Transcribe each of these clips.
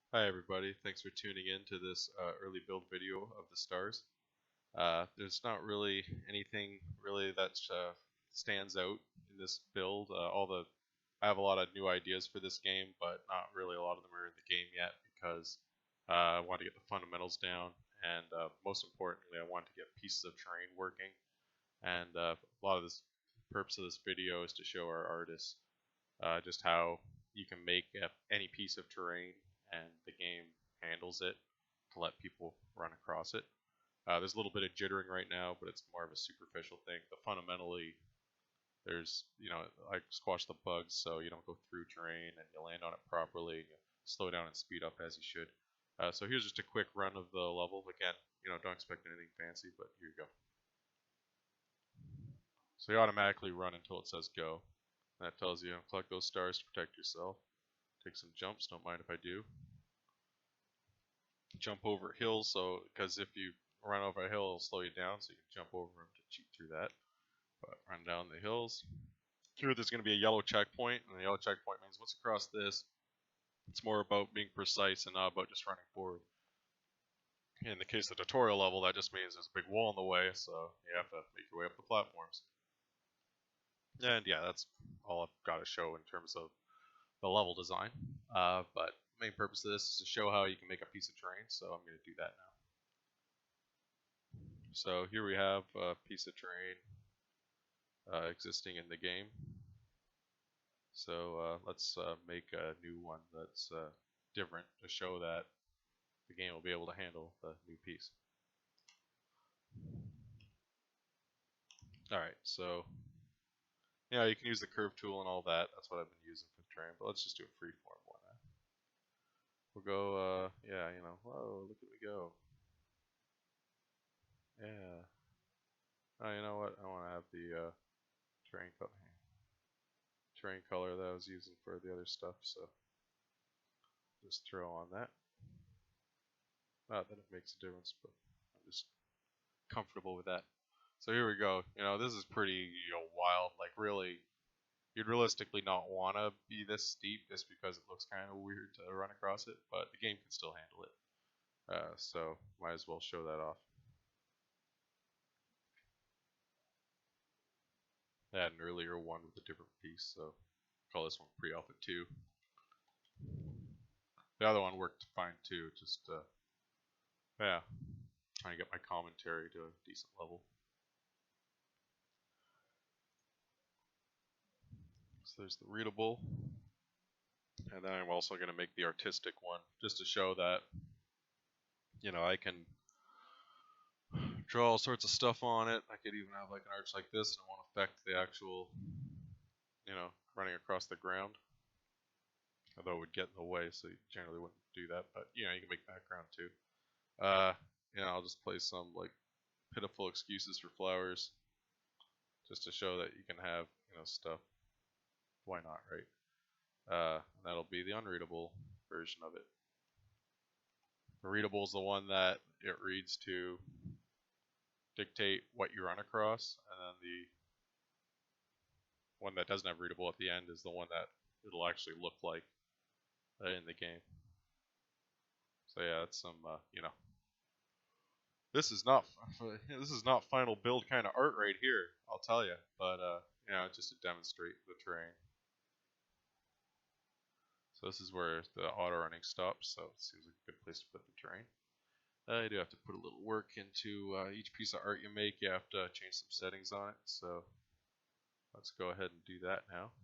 Hi everybody, thanks for tuning in to this early build video of the stars. There's not really anything really that stands out in this build. I have a lot of new ideas for this game, but not really a lot of them are in the game yet because I want to get the fundamentals down, and most importantly, I want to get pieces of terrain working. And a lot of this purpose of this video is to show our artists just how you can make any piece of terrain and the game handles it to let people run across it. There's a little bit of jittering right now, but it's more of a superficial thing. But fundamentally, there's, I squash the bugs so you don't go through terrain and you land on it properly. And you slow down and speed up as you should. So here's just a quick run of the level. Again, don't expect anything fancy, but here you go. So you automatically run until it says go. That tells you collect those stars to protect yourself. Take some jumps, don't mind if I do. Jump over hills, so because if you run over a hill, it'll slow you down, so you can jump over them to cheat through that. But run down the hills. Here, there's going to be a yellow checkpoint, and the yellow checkpoint means once across this, it's more about being precise and not about just running forward. In the case of the tutorial level, that just means there's a big wall in the way, so you have to make your way up the platforms. And yeah, that's all I've got to show in terms of the level design. But the main purpose of this is to show how you can make a piece of terrain, so I'm going to do that now. So here we have a piece of terrain existing in the game. So let's make a new one that's different to show that the game will be able to handle the new piece. Alright, so yeah, you can use the curve tool and all that. That's what I've been using for terrain, but let's just do a freeform one. We'll go, yeah, whoa, look at me go. Yeah. Oh, you know what? I want to have the terrain color that I was using for the other stuff, so just throw on that. Not that it makes a difference, but I'm just comfortable with that. So here we go. This is pretty, wild. Like really, you'd realistically not want to be this steep just because it looks kind of weird to run across it, but the game can still handle it. So might as well show that off. I had an earlier one with a different piece, so call this one pre-alpha 2. The other one worked fine too, just yeah, trying to get my commentary to a decent level. So there's the readable, and then I'm also going to make the artistic one just to show that I can draw all sorts of stuff on it. I could even have like an arch like this, and it won't affect the actual running across the ground. Although it would get in the way, so you generally wouldn't do that. But you can make background too. I'll just play some like pitiful excuses for flowers, just to show that you can have stuff. Why not, right? That'll be the unreadable version of it. The readable is the one that it reads to dictate what you run across, and then the one that doesn't have readable at the end is the one that it'll actually look like in the game. So yeah, that's some this is not final build kind of art right here, I'll tell you. But just to demonstrate the terrain. So this is where the auto running stops. So it seems like a good place to put the terrain. You do have to put a little work into each piece of art you make. You have to change some settings on it. So let's go ahead and do that now.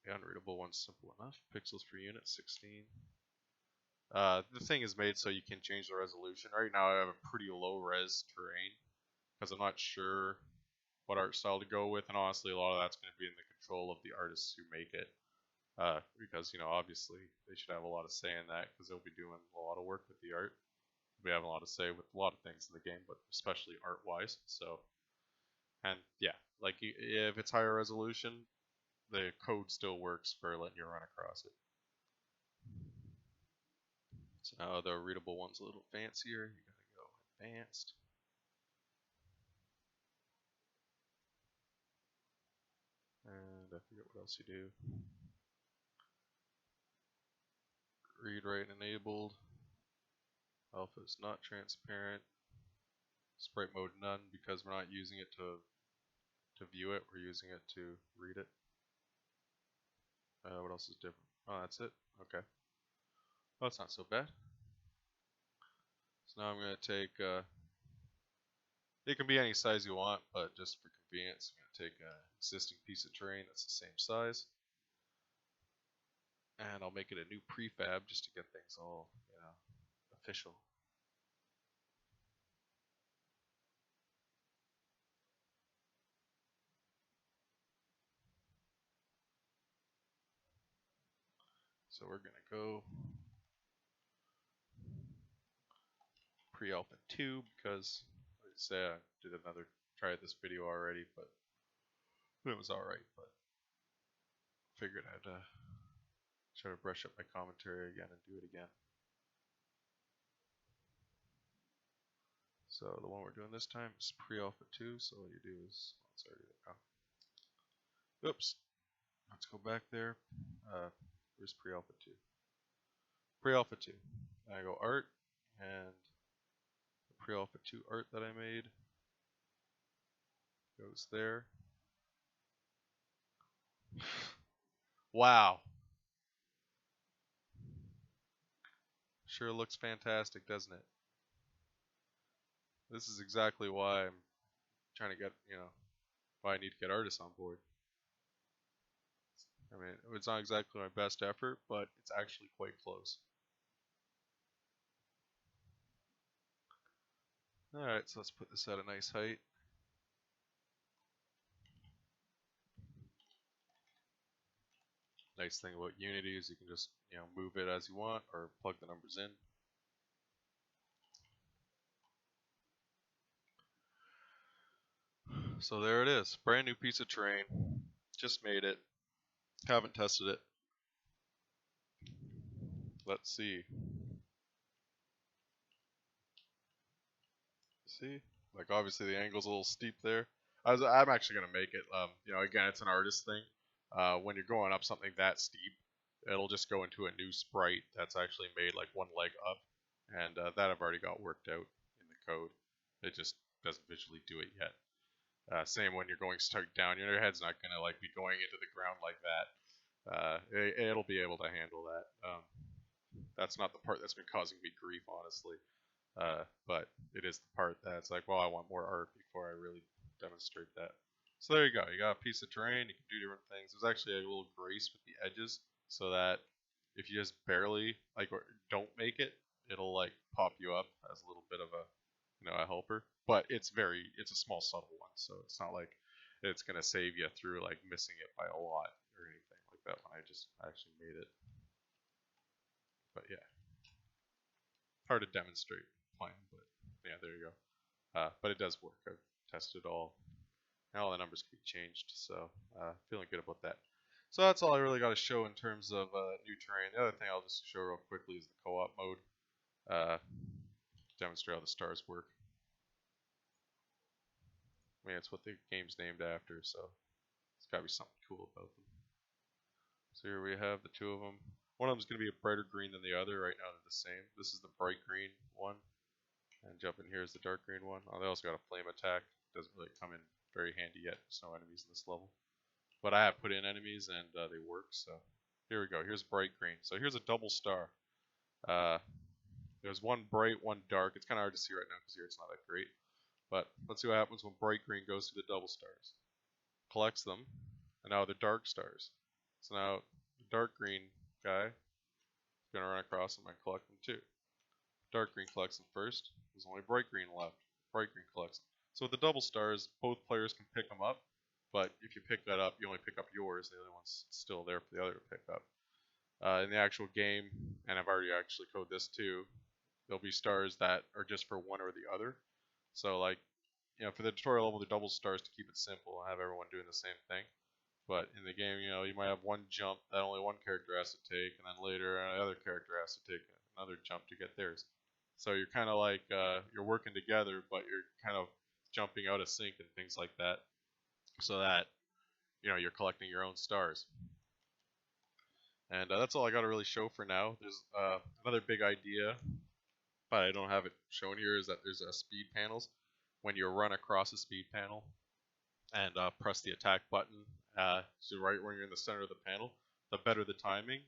The unreadable one's simple enough. Pixels per unit, 16. The thing is made so you can change the resolution. Right now I have a pretty low res terrain because I'm not sure what art style to go with, and honestly a lot of that's going to be in the control of the artists who make it. Because obviously they should have a lot of say in that because they'll be doing a lot of work with the art. We have a lot of say with a lot of things in the game, but especially art-wise. So, and yeah, like if it's higher resolution, the code still works for letting you run across it. So now the readable one's a little fancier. You gotta go advanced. And I forget what else you do. Read write enabled. Alpha is not transparent. Sprite mode none because we're not using it to view it, we're using it to read it. What else is different? Oh, that's it? Okay. Well, that's not so bad. So now I'm going to take, it can be any size you want, but just for convenience, I'm going to take an existing piece of terrain that's the same size. And I'll make it a new prefab just to get things all, official. So we're going to go pre-alpha 2 because, like I say, I did tried this video already, but it was alright, but figured I'd try to brush up my commentary again and do it again. So the one we're doing this time is pre-alpha 2, so all you do is, it's already there. Oh. Oops. Let's go back there. Where's pre-alpha 2? Pre-alpha 2. I go art, and the pre-alpha 2 art that I made goes there. Wow. Sure looks fantastic, doesn't it? This is exactly why I'm trying to get, why I need to get artists on board. I mean, it's not exactly my best effort, but it's actually quite close. Alright, so let's put this at a nice height. Nice thing about Unity is you can just, move it as you want or plug the numbers in. So there it is, brand new piece of terrain. Just made it. Haven't tested it. Let's see. See? Like obviously the angle's a little steep there. I'm actually gonna make it. Again, it's an artist thing. When you're going up something that steep, it'll just go into a new sprite that's actually made like one leg up, and that I've already got worked out in the code. It just doesn't visually do it yet. Same when you're going stuck down, your head's not gonna like be going into the ground like that. It'll be able to handle that. That's not the part that's been causing me grief, honestly. But it is the part that's like, well, I want more art before I really demonstrate that. So there you go. You got a piece of terrain. You can do different things. There's actually a little grace with the edges, so that if you just barely or don't make it, it'll like pop you up as a little bit of a a helper. But it's a small subtle one, so it's not like it's gonna save you through like missing it by a lot or anything like that when I just actually made it. But yeah, hard to demonstrate playing, but yeah, there you go. But it does work. I've tested all. Now all the numbers can be changed, so feeling good about that. So that's all I really got to show in terms of new terrain. The other thing I'll just show real quickly is the co-op mode. Demonstrate how the stars work. I mean, it's what the game's named after, so it's got to be something cool about them. So here we have the two of them. One of them is going to be a brighter green than the other. Right now they're the same. This is the bright green one, and jump in here is the dark green one. Oh, they also got a flame attack. Doesn't really come in very handy yet. There's no enemies in this level. But I have put in enemies and they work, so here we go. Here's bright green. So here's a double star. There's one bright, one dark. It's kind of hard to see right now because here it's not that great. But let's see what happens when bright green goes through the double stars. Collects them, and now they're dark stars. So now the dark green guy is going to run across them and collect them too. Dark green collects them first. There's only bright green left. Bright green collects them. So with the double stars, both players can pick them up, but if you pick that up, you only pick up yours. The other one's still there for the other to pick up. In the actual game, and I've already actually coded this too, there'll be stars that are just for one or the other. So like, for the tutorial level, the double stars to keep it simple and have everyone doing the same thing. But in the game, you might have one jump that only one character has to take, and then later another character has to take another jump to get theirs. So you're kind of like, you're working together, but you're kind of jumping out of sync and things like that, so that you're collecting your own stars. And that's all I got to really show for now. There's another big idea, but I don't have it shown here, is that there's speed panels. When you run across a speed panel and press the attack button, so right when you're in the center of the panel, the better the timing,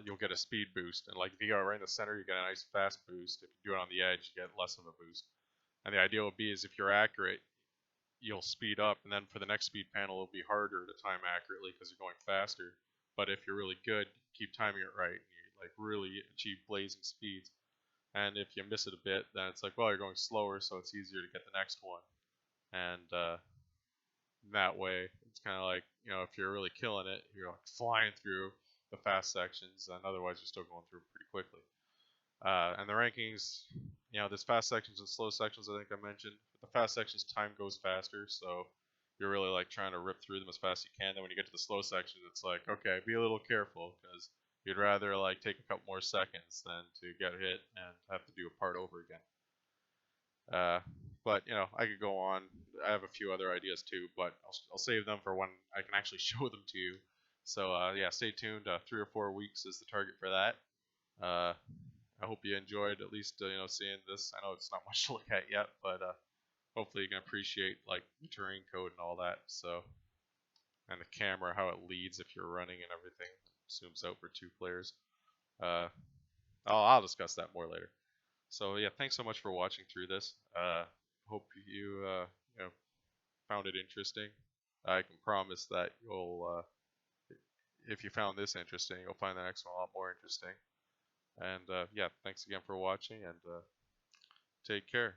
you'll get a speed boost. And like if you go right in the center, you get a nice fast boost. If you do it on the edge, you get less of a boost. And the idea will be is if you're accurate, you'll speed up, and then for the next speed panel, it'll be harder to time accurately because you're going faster. But if you're really good, keep timing it right, and you like really achieve blazing speeds. And if you miss it a bit, then it's like, well, you're going slower, so it's easier to get the next one. And that way, it's kind of like, you know, if you're really killing it, you're like flying through the fast sections, and otherwise you're still going through pretty quickly. And the rankings, you know, there's fast sections and slow sections, I think I mentioned. But the fast sections, time goes faster, so you're really like trying to rip through them as fast as you can. Then when you get to the slow sections, it's like, okay, be a little careful, because you'd rather like take a couple more seconds than to get hit and have to do a part over again. But you know, I could go on. I have a few other ideas too, but I'll save them for when I can actually show them to you. So yeah, stay tuned. 3 or 4 weeks is the target for that. I hope you enjoyed at least you know, seeing this. I know it's not much to look at yet, but hopefully you can appreciate like the terrain code and all that. So, and the camera, how it leads if you're running and everything, zooms out for 2 players. I'll discuss that more later. So yeah, thanks so much for watching through this. Hope you you know, found it interesting. I can promise that you'll if you found this interesting, you'll find the next one a lot more interesting. And yeah, thanks again for watching, and take care.